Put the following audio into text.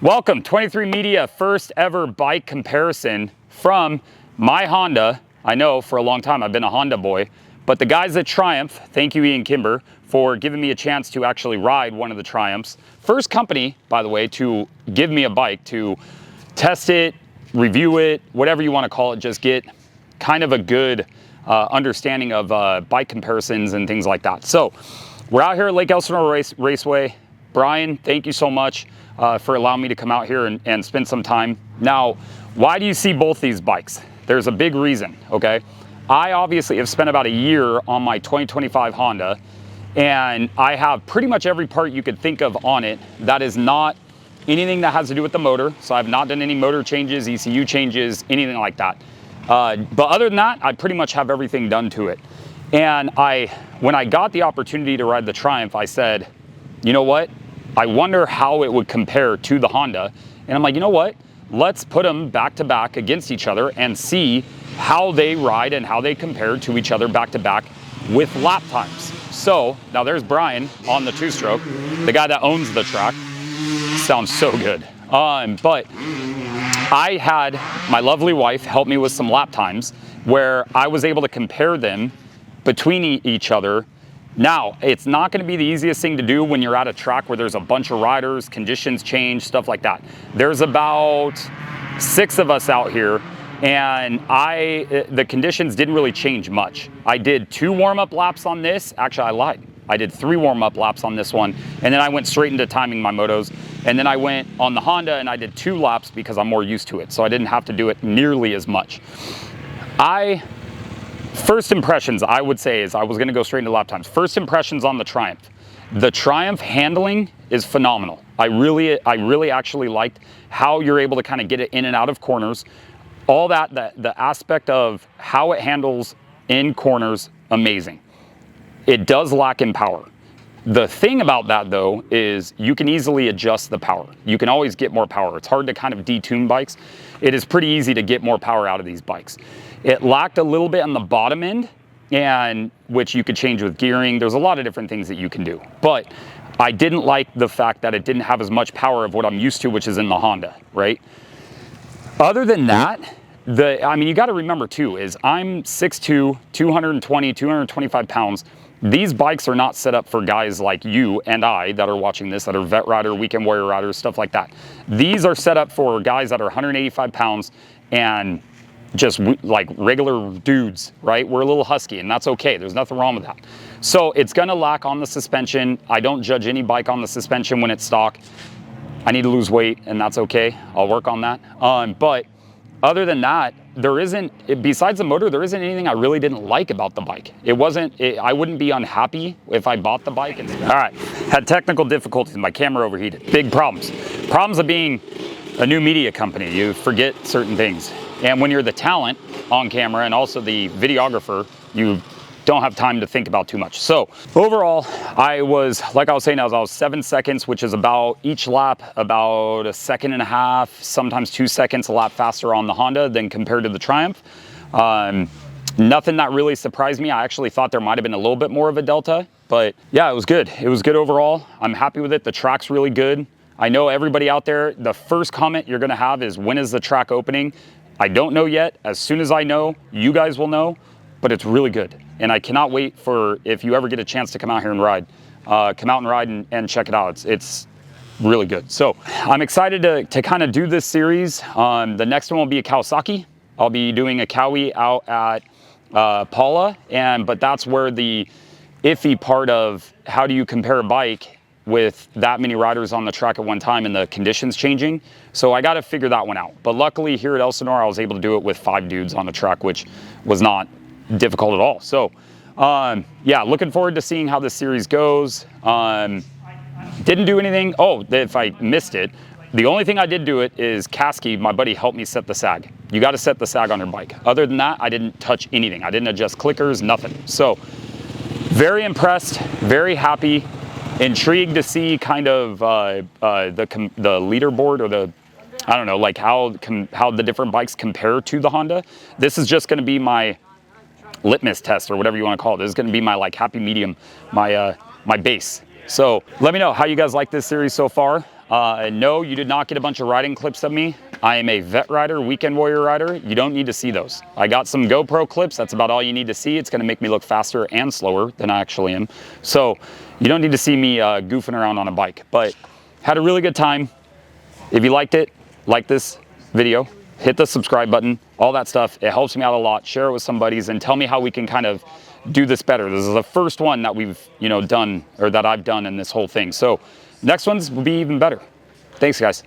Welcome, 23 Media, first ever bike comparison from my Honda. I know for a long time I've been a Honda boy, but the guys at Triumph, thank you Ian Kimber for giving me a chance to actually ride one of the Triumphs. First company, by the way, to give me a bike, to test it, review it, whatever you want to call it, just get kind of a good understanding of bike comparisons and things like that. So we're out here at Lake Elsinore Raceway. Brian, thank you so much for allowing me to come out here and spend some time. Now, why do you see both these bikes? There's a big reason, okay? I obviously have spent about a year on my 2025 Honda, and I have pretty much every part you could think of on it that is not anything that has to do with the motor. So I've not done any motor changes, ECU changes, anything like that. But other than that, I pretty much have everything done to it. And when I got the opportunity to ride the Triumph, I said, you know what? I wonder how it would compare to the Honda. And I'm like, you know what? Let's put them back to back against each other and see how they ride and how they compare to each other back to back with lap times. So now there's Brian on the two-stroke, the guy that owns the track. Sounds so good. But I had my lovely wife help me with some lap times where I was able to compare them between each other. Now, it's not going to be the easiest thing to do when you're at a track where there's a bunch of riders, conditions change, stuff like that. There's about 6 of us out here, and the conditions didn't really change much. I did 2 warm-up laps on this. Actually, I lied. I did 3 warm-up laps on this one, and then I went straight into timing my motos. And then I went on the Honda and I did 2 laps because I'm more used to it, so I didn't have to do it nearly as much. First impressions, I would say, is I was going to go straight into lap times. First impressions on the Triumph. The Triumph handling is phenomenal. I really actually liked how you're able to kind of get it in and out of corners. All that, the aspect of how it handles in corners, amazing. It does lack in power. The thing about that, though, is you can easily adjust the power. You can always get more power. It's hard to kind of detune bikes. It is pretty easy to get more power out of these bikes. It lacked a little bit on the bottom end, and which you could change with gearing. There's a lot of different things that you can do. But I didn't like the fact that it didn't have as much power of what I'm used to, which is in the Honda, right? Other than that, you got to remember too, is I'm 6'2", 220, 225 pounds. These bikes are not set up for guys like you and I that are watching this, that are vet rider, weekend warrior riders, stuff like that. These are set up for guys that are 185 pounds and just like regular dudes, right? We're a little husky, and that's okay. There's nothing wrong with that. So it's gonna lack on the suspension. I don't judge any bike on the suspension when it's stock. I need to lose weight, and that's okay. I'll work on that. But other than that, besides the motor, there isn't anything I really didn't like about the bike. I wouldn't be unhappy if I bought the bike. All right, had technical difficulties. My camera overheated. Big problems. Problems of being a new media company. You forget certain things. And when you're the talent on camera and also the videographer, you don't have time to think about too much. So overall, I was 7 seconds, which is about each lap, about 1.5 seconds, sometimes 2 seconds a lap faster on the Honda than compared to the Triumph. Nothing that really surprised me. I actually thought there might've been a little bit more of a delta, but yeah, it was good. It was good overall. I'm happy with it. The track's really good. I know everybody out there, the first comment you're gonna have is, when is the track opening? I don't know yet. As soon as I know, you guys will know, but it's really good. And I cannot wait for, if you ever get a chance to come out here and ride, come out and ride and check it out. It's really good. So I'm excited to kind of do this series. The next one will be a Kawasaki. I'll be doing a Kawi out at Paula, but that's where the iffy part of how do you compare a bike with that many riders on the track at one time and the conditions changing. So I got to figure that one out. But luckily here at Elsinore, I was able to do it with 5 dudes on the track, which was not difficult at all. So yeah, looking forward to seeing how this series goes. Didn't do anything. Oh, if I missed it, the only thing I did do it is Kasky, my buddy, helped me set the sag. You got to set the sag on your bike. Other than that, I didn't touch anything. I didn't adjust clickers, nothing. So very impressed, very happy, intrigued to see kind of the leaderboard, or I don't know, like how the different bikes compare to the Honda. This is just going to be my litmus test, or whatever you want to call it. This is going to be my happy medium, my base. So let me know how you guys like this series so far. No, you did not get a bunch of riding clips of me. I am a vet rider, weekend warrior rider. You don't need to see those. I got some GoPro clips. That's about all you need to see. It's going to make me look faster and slower than I actually am. So you don't need to see me goofing around on a bike, but had a really good time. If you liked it, like this video, hit the subscribe button, all that stuff. It helps me out a lot. Share it with some buddies and tell me how we can kind of do this better. This is the first one that we've, done, or that I've done in this whole thing. So next ones will be even better. Thanks, guys.